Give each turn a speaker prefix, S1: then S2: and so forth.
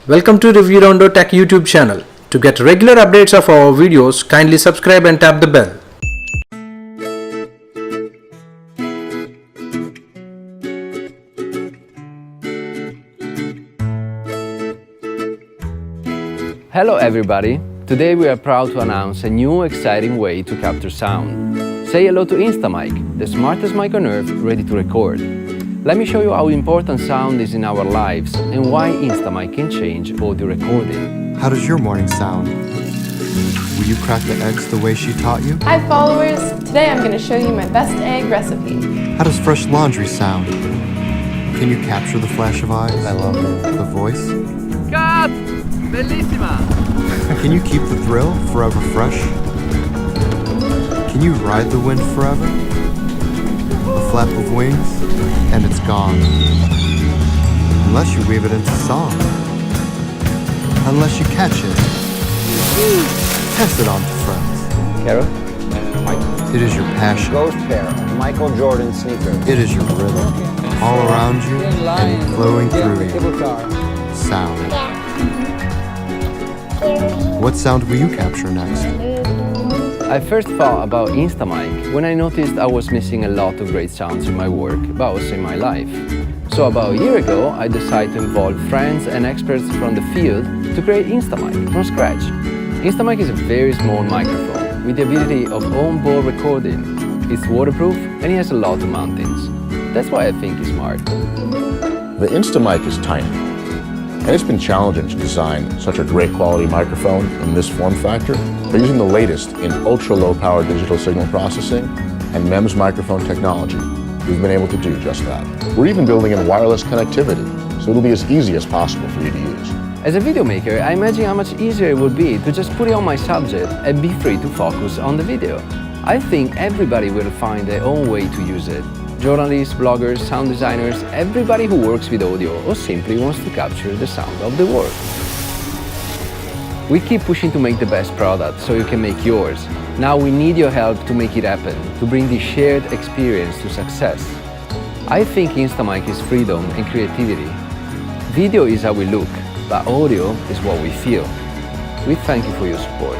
S1: Welcome to Review Rondo Tech YouTube channel. To get regular updates of our videos, kindly subscribe and tap the bell.
S2: Hello everybody! Today we are proud to announce a new exciting way to capture sound. Say hello to Instamic, the smartest mic on earth ready to record. Let me show you how important sound is in our lives and why Instamic can change audio recording.
S3: How does your morning sound? Will you crack the eggs the way she taught you?
S4: Hi followers! Today I'm going to show you my best egg recipe.
S3: How does fresh laundry sound? Can you capture the flash of eyes? I love it. The voice?
S2: Cut! Bellissima!
S3: Can you keep the thrill forever fresh? Can you ride the wind forever? A flap of wings, and it's gone. Unless you weave it into song. Unless you catch it. Test it on to friends.
S2: Carol?
S3: It is your passion.
S5: Ghost pair, Michael Jordan sneaker.
S3: It is your rhythm. All around you and flowing through you. Sound. What sound will you capture next?
S2: I first thought about Instamic when I noticed I was missing a lot of great sounds in my work, but also in my life. So about a year ago, I decided to involve friends and experts from the field to create Instamic from scratch. Instamic is a very small microphone with the ability of on-board recording. It's waterproof and it has a lot of mountings. That's why I think it's smart.
S6: The Instamic is tiny, and it's been challenging to design such a great quality microphone in this form factor. By using the latest in ultra-low power digital signal processing and MEMS microphone technology, we've been able to do just that. We're even building in wireless connectivity, so it'll be as easy as possible for you to use.
S2: As a video maker, I imagine how much easier it would be to just put it on my subject and be free to focus on the video. I think everybody will find their own way to use it. Journalists, bloggers, sound designers, everybody who works with audio or simply wants to capture the sound of the world. We keep pushing to make the best product so you can make yours. Now we need your help to make it happen, to bring this shared experience to success. I think Instamic is freedom and creativity. Video is how we look, but audio is what we feel. We thank you for your support.